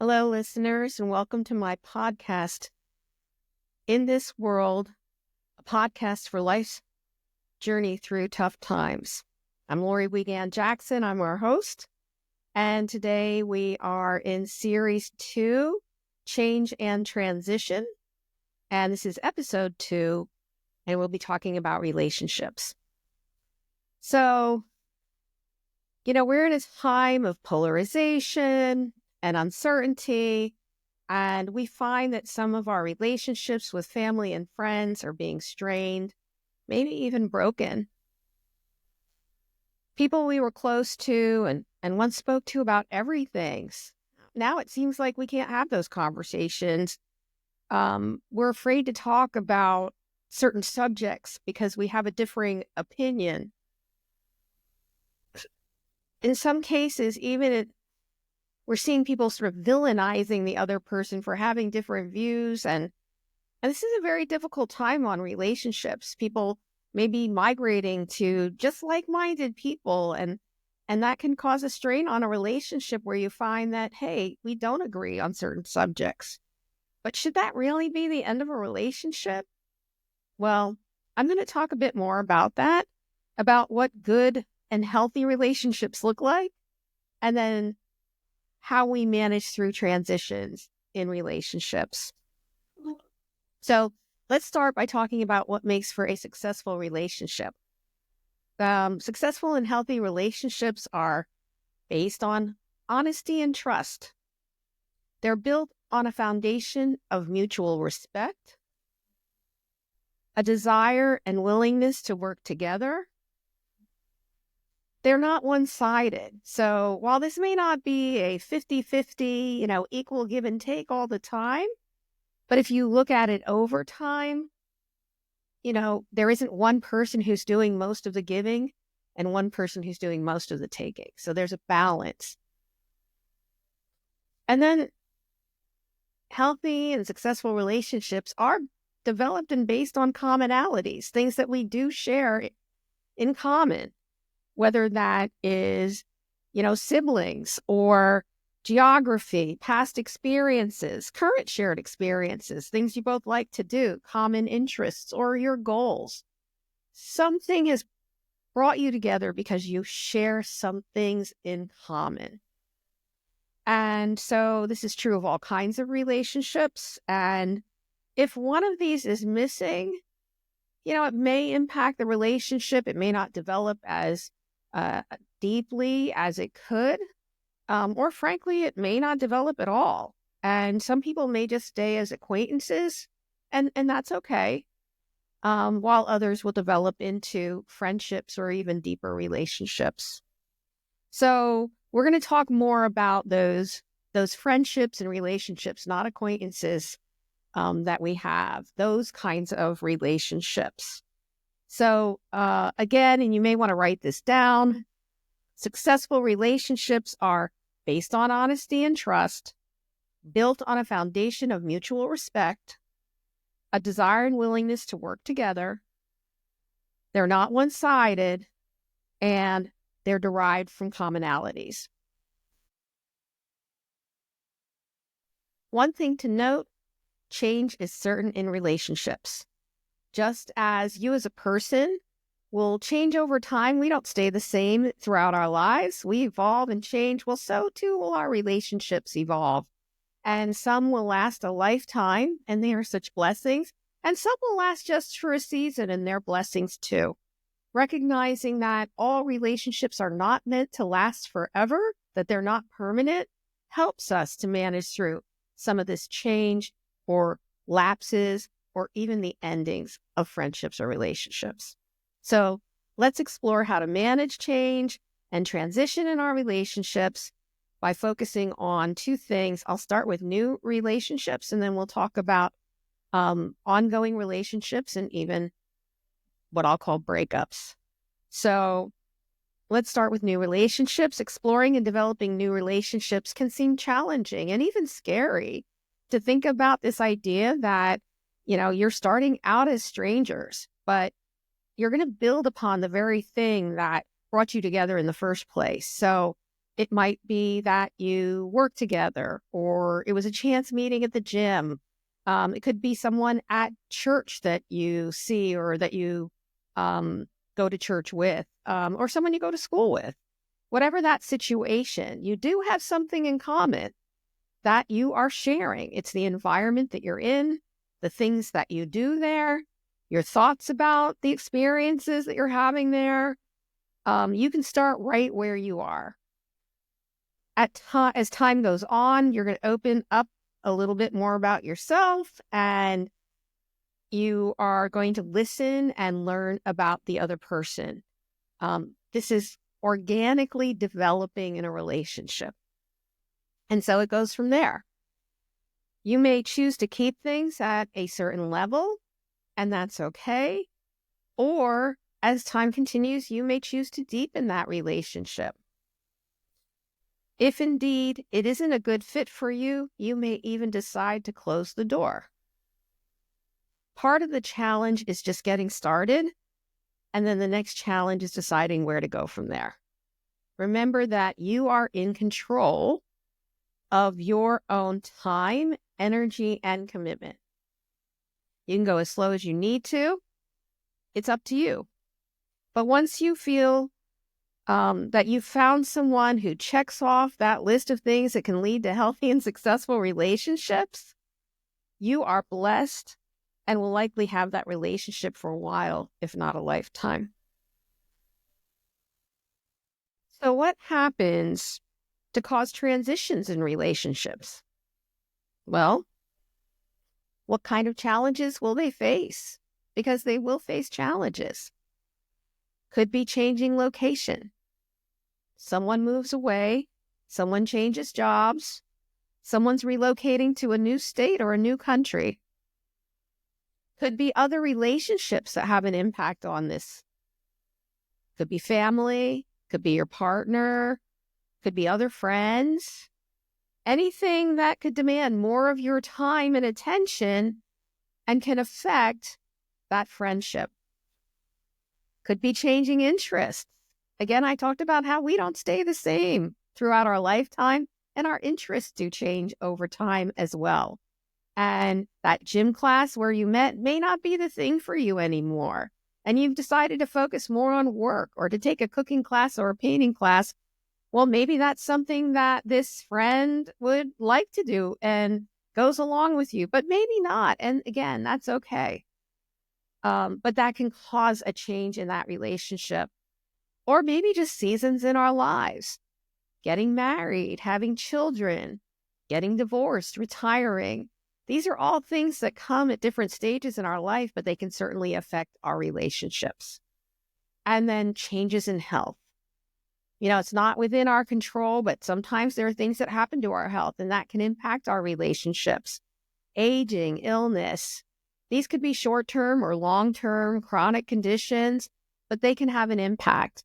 Hello, listeners, and welcome to my podcast, In This World, a podcast for life's journey through tough times. I'm Laurie Wiegand-Jackson. I'm our host, and today we are in Series 2, Change and Transition, and this is Episode 2, and we'll be talking about relationships. So, we're in a time of polarization and uncertainty, and we find that some of our relationships with family and friends are being strained, maybe even broken. People we were close to and once spoke to about everything. Now it seems like we can't have those conversations. We're afraid to talk about certain subjects because we have a differing opinion. In some cases, we're seeing people sort of villainizing the other person for having different views. And this is a very difficult time on relationships. People may be migrating to just like-minded people. And that can cause a strain on a relationship where you find that, hey, we don't agree on certain subjects. But should that really be the end of a relationship? Well, I'm going to talk a bit more about that, about what good and healthy relationships look like, and then how we manage through transitions in relationships. So let's start by talking about what makes for a successful relationship. Successful and healthy relationships are based on honesty and trust. They're built on a foundation of mutual respect, a desire and willingness to work together. They're not one-sided. So while this may not be a 50-50, equal give and take all the time, but if you look at it over time, there isn't one person who's doing most of the giving and one person who's doing most of the taking. So there's a balance. And then healthy and successful relationships are developed and based on commonalities, things that we do share in common. Whether that is, siblings or geography, past experiences, current shared experiences, things you both like to do, common interests, or your goals. Something has brought you together because you share some things in common. And so this is true of all kinds of relationships. And if one of these is missing, it may impact the relationship. It may not develop as deeply as it could, or frankly, it may not develop at all. And some people may just stay as acquaintances, and that's okay, while others will develop into friendships or even deeper relationships. So we're going to talk more about those friendships and relationships, not acquaintances, that we have, those kinds of relationships. So again, and you may want to write this down, successful relationships are based on honesty and trust, built on a foundation of mutual respect, a desire and willingness to work together. They're not one-sided, and they're derived from commonalities. One thing to note, change is certain in relationships. Just as you as a person will change over time, we don't stay the same throughout our lives. We evolve and change. Well, so too will our relationships evolve. And some will last a lifetime, and they are such blessings. And some will last just for a season, and they're blessings too. Recognizing that all relationships are not meant to last forever, that they're not permanent, helps us to manage through some of this change or lapses or even the endings of friendships or relationships. So let's explore how to manage change and transition in our relationships by focusing on two things. I'll start with new relationships, and then we'll talk about ongoing relationships and even what I'll call breakups. So let's start with new relationships. Exploring and developing new relationships can seem challenging and even scary. To think about this idea that, you're starting out as strangers, but you're going to build upon the very thing that brought you together in the first place. So It might be that you work together, or it was a chance meeting at the gym. It could be someone at church that you see or that you go to church with, or someone you go to school with. Whatever that situation, you do have something in common that you are sharing. It's the environment that you're in, the things that you do there, your thoughts about the experiences that you're having there. You can start right where you are. As time goes on, you're going to open up a little bit more about yourself, and you are going to listen and learn about the other person. This is organically developing in a relationship. And so it goes from there. You may choose to keep things at a certain level, and that's okay. Or as time continues, you may choose to deepen that relationship. If indeed it isn't a good fit for you, you may even decide to close the door. Part of the challenge is just getting started, and then the next challenge is deciding where to go from there. Remember that you are in control of your own time, energy, and commitment. You can go as slow as you need to. It's up to you. But once you feel that you've found someone who checks off that list of things that can lead to healthy and successful relationships, you are blessed and will likely have that relationship for a while, if not a lifetime. So what happens to cause transitions in relationships? Well, what kind of challenges will they face? Because they will face challenges. Could be changing location. Someone moves away, someone changes jobs, someone's relocating to a new state or a new country. Could be other relationships that have an impact on this. Could be family, could be your partner, could be other friends. Anything that could demand more of your time and attention and can affect that friendship. Could be changing interests. Again, I talked about how we don't stay the same throughout our lifetime, and our interests do change over time as well. And that gym class where you met may not be the thing for you anymore. And you've decided to focus more on work or to take a cooking class or a painting class. Well, maybe that's something that this friend would like to do and goes along with you, but maybe not. And again, that's okay. But that can cause a change in that relationship. Or maybe just seasons in our lives. Getting married, having children, getting divorced, retiring. These are all things that come at different stages in our life, but they can certainly affect our relationships. And then changes in health. It's not within our control, but sometimes there are things that happen to our health, and that can impact our relationships. Aging, illness. These could be short-term or long-term chronic conditions, but they can have an impact.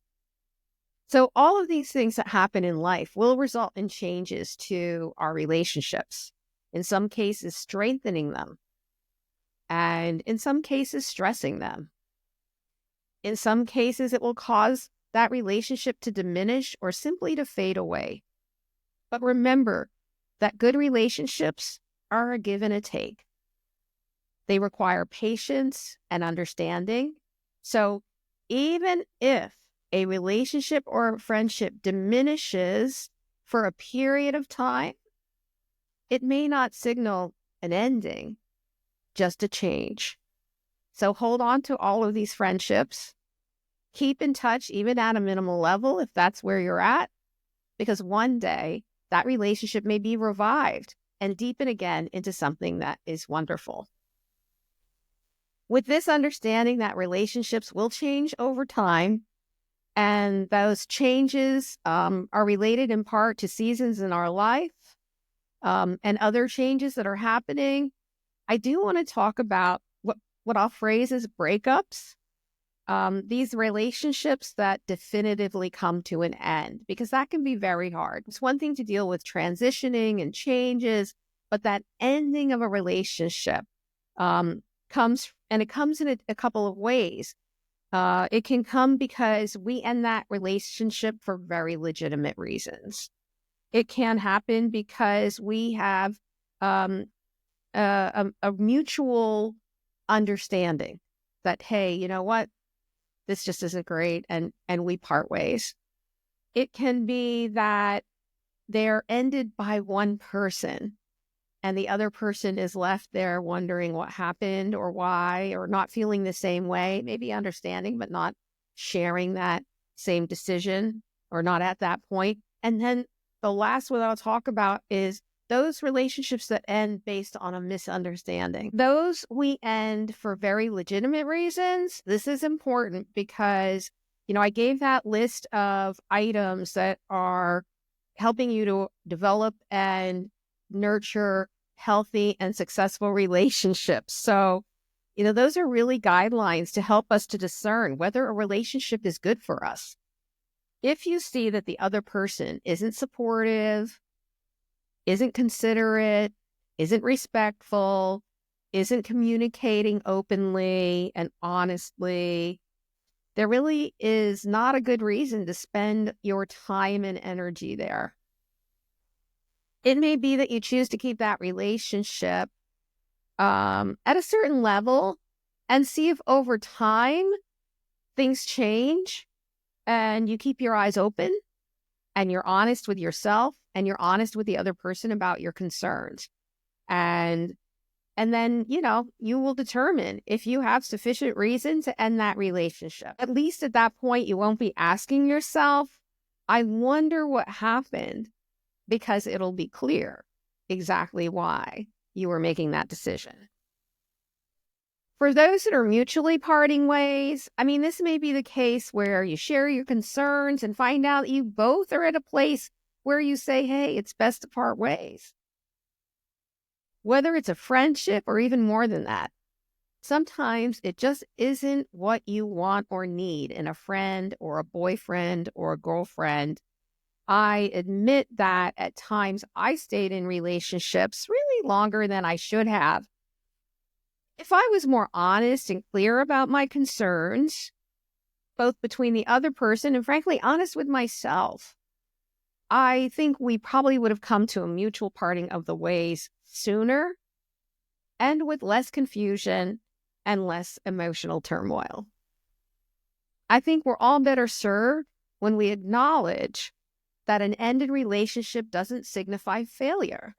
So all of these things that happen in life will result in changes to our relationships. In some cases, strengthening them. And in some cases, stressing them. In some cases, it will cause that relationship to diminish or simply to fade away. But remember that good relationships are a give and a take. They require patience and understanding. So even if a relationship or a friendship diminishes for a period of time, it may not signal an ending, just a change. So hold on to all of these friendships. Keep in touch, even at a minimal level, if that's where you're at, because one day that relationship may be revived and deepen again into something that is wonderful. With this understanding that relationships will change over time, and those changes are related in part to seasons in our life and other changes that are happening, I do want to talk about what I'll phrase as breakups. These relationships that definitively come to an end, because that can be very hard. It's one thing to deal with transitioning and changes, but that ending of a relationship comes in a couple of ways. It can come because we end that relationship for very legitimate reasons. It can happen because we have um, a mutual understanding that, hey, you know what, this just isn't great, and we part ways. It can be that they're ended by one person and the other person is left there wondering what happened or why, or not feeling the same way, maybe understanding, but not sharing that same decision or not at that point. And then the last one I'll talk about is those relationships that end based on a misunderstanding. Those we end for very legitimate reasons. This is important because, I gave that list of items that are helping you to develop and nurture healthy and successful relationships. So, those are really guidelines to help us to discern whether a relationship is good for us. If you see that the other person isn't supportive, isn't considerate, isn't respectful, isn't communicating openly and honestly, there really is not a good reason to spend your time and energy there. It may be that you choose to keep that relationship at a certain level and see if over time things change and you keep your eyes open and you're honest with yourself and you're honest with the other person about your concerns. And then, you will determine if you have sufficient reason to end that relationship. At least at that point, you won't be asking yourself, I wonder what happened, because it'll be clear exactly why you were making that decision. For those that are mutually parting ways, this may be the case where you share your concerns and find out you both are at a place where you say, hey, it's best to part ways. Whether it's a friendship or even more than that, sometimes it just isn't what you want or need in a friend or a boyfriend or a girlfriend. I admit that at times I stayed in relationships really longer than I should have. If I was more honest and clear about my concerns, both between the other person and frankly honest with myself, I think we probably would have come to a mutual parting of the ways sooner and with less confusion and less emotional turmoil. I think we're all better served when we acknowledge that an ended relationship doesn't signify failure.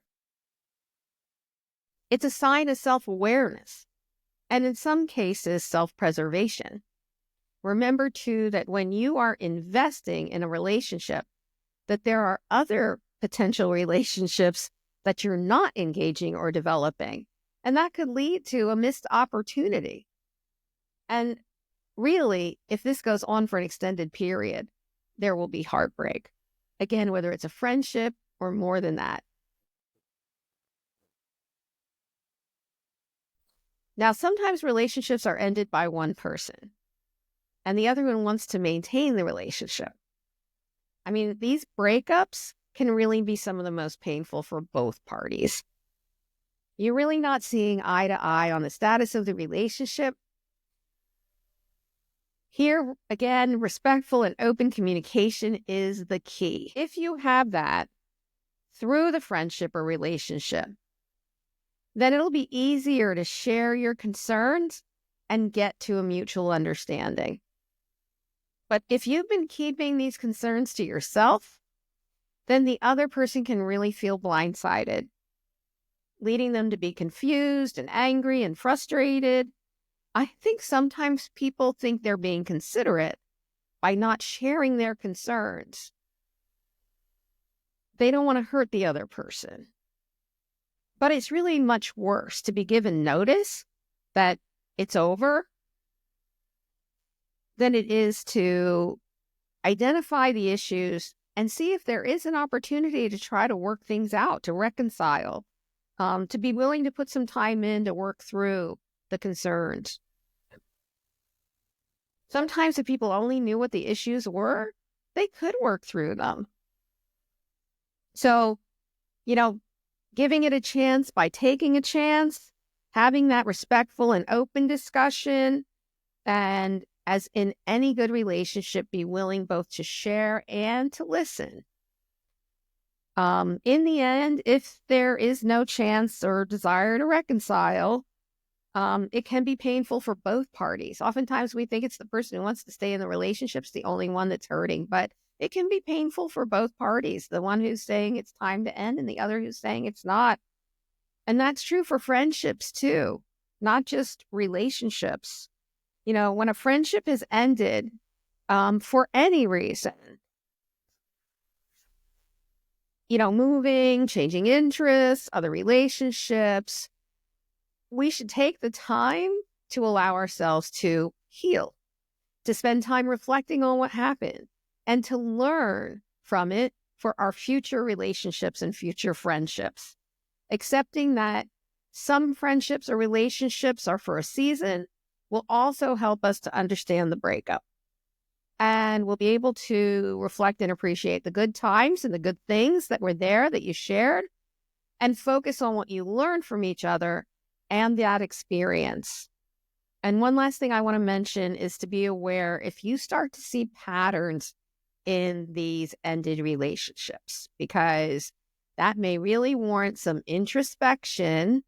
It's a sign of self-awareness, and in some cases, self-preservation. Remember, too, that when you are investing in a relationship, that there are other potential relationships that you're not engaging or developing, and that could lead to a missed opportunity. And really, if this goes on for an extended period, there will be heartbreak. Again, whether it's a friendship or more than that. Now, sometimes relationships are ended by one person, and the other one wants to maintain the relationship. These breakups can really be some of the most painful for both parties. You're really not seeing eye to eye on the status of the relationship. Here, again, respectful and open communication is the key. If you have that through the friendship or relationship, then it'll be easier to share your concerns and get to a mutual understanding. But if you've been keeping these concerns to yourself, then the other person can really feel blindsided, leading them to be confused and angry and frustrated. I think sometimes people think they're being considerate by not sharing their concerns. They don't want to hurt the other person. But it's really much worse to be given notice that it's over than it is to identify the issues and see if there is an opportunity to try to work things out, to reconcile, to be willing to put some time in to work through the concerns. Sometimes if people only knew what the issues were, they could work through them. So, giving it a chance by taking a chance, having that respectful and open discussion, and as in any good relationship, be willing both to share and to listen. In the end, if there is no chance or desire to reconcile, it can be painful for both parties. Oftentimes we think it's the person who wants to stay in the relationship's the only one that's hurting, but it can be painful for both parties. The one who's saying it's time to end and the other who's saying it's not. And that's true for friendships too, not just relationships. When a friendship has ended, for any reason, moving, changing interests, other relationships, we should take the time to allow ourselves to heal, to spend time reflecting on what happened, and to learn from it for our future relationships and future friendships. Accepting that some friendships or relationships are for a season will also help us to understand the breakup. And we'll be able to reflect and appreciate the good times and the good things that were there that you shared, and focus on what you learned from each other and that experience. And one last thing I want to mention is to be aware if you start to see patterns in these ended relationships, because that may really warrant some introspection.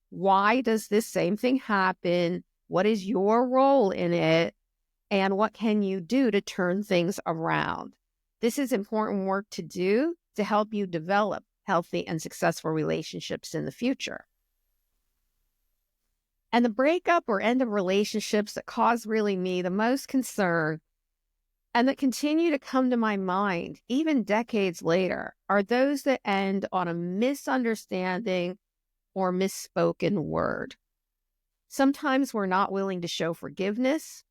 Why does this same thing happen? What is your role in it? And what can you do to turn things around? This is important work to do to help you develop healthy and successful relationships in the future. And the breakup or end of relationships that cause really me the most concern and that continue to come to my mind even decades later are those that end on a misunderstanding or misspoken word. Sometimes we're not willing to show forgiveness,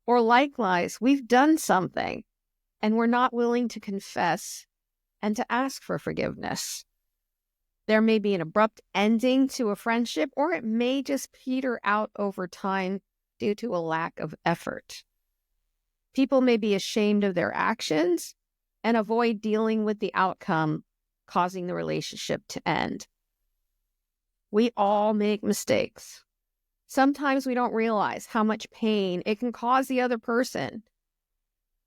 or likewise, we've done something and we're not willing to confess and to ask for forgiveness. There may be an abrupt ending to a friendship, or it may just peter out over time due to a lack of effort. People may be ashamed of their actions and avoid dealing with the outcome, causing the relationship to end. We all make mistakes. Sometimes we don't realize how much pain it can cause the other person.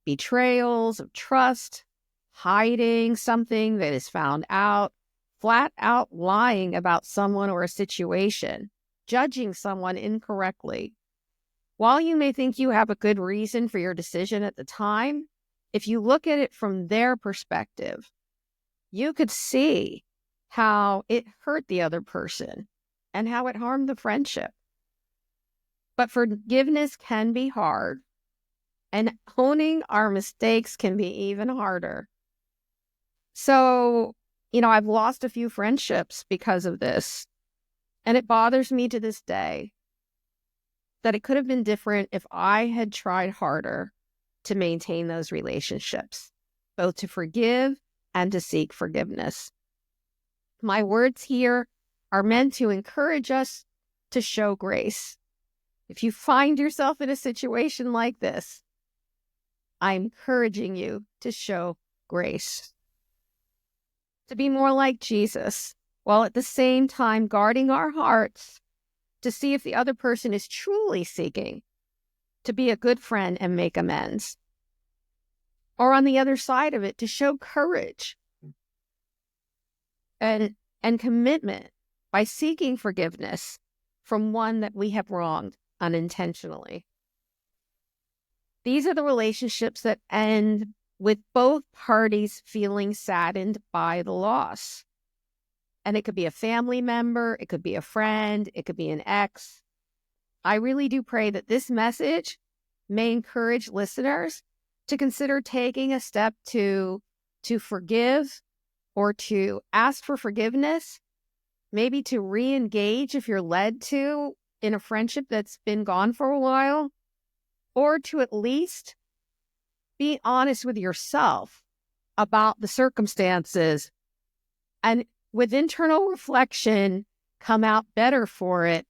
Betrayals of trust, hiding something that is found out, flat out lying about someone or a situation, judging someone incorrectly. While you may think you have a good reason for your decision at the time, if you look at it from their perspective, you could see how it hurt the other person and how it harmed the friendship. But forgiveness can be hard, and owning our mistakes can be even harder. So, I've lost a few friendships because of this, and it bothers me to this day that it could have been different if I had tried harder to maintain those relationships, both to forgive and to seek forgiveness. My words here are meant to encourage us to show grace. If you find yourself in a situation like this, I'm encouraging you to show grace. To be more like Jesus, while at the same time guarding our hearts to see if the other person is truly seeking to be a good friend and make amends. Or on the other side of it, to show courage and commitment by seeking forgiveness from one that we have wronged unintentionally. These are the relationships that end with both parties feeling saddened by the loss. And it could be a family member, it could be a friend, it could be an ex. I really do pray that this message may encourage listeners to consider taking a step to forgive or to ask for forgiveness, maybe to re-engage if you're led to in a friendship that's been gone for a while, or to at least be honest with yourself about the circumstances and with internal reflection, come out better for it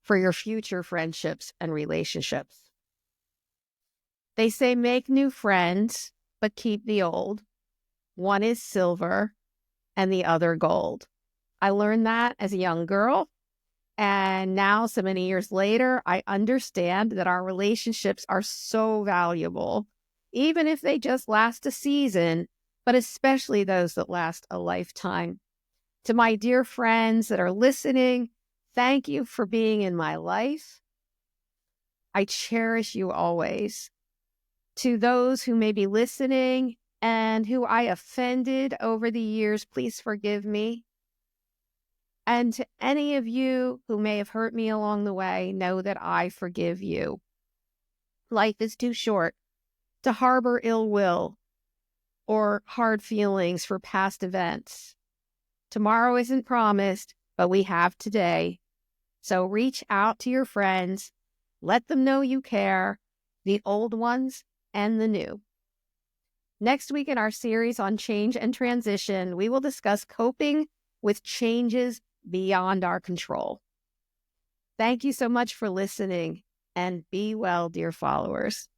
for your future friendships and relationships. They say make new friends, but keep the old. One is silver and the other gold. I learned that as a young girl, And now, so many years later, I understand that our relationships are so valuable, even if they just last a season, but especially those that last a lifetime. To my dear friends that are listening, thank you for being in my life. I cherish you always. To those who may be listening and who I offended over the years, please forgive me. And to any of you who may have hurt me along the way, know that I forgive you. Life is too short to harbor ill will or hard feelings for past events. Tomorrow isn't promised, but we have today. So reach out to your friends. Let them know you care, the old ones and the new. Next week in our series on change and transition, we will discuss coping with changes beyond our control. Thank you so much for listening, and be well, dear followers.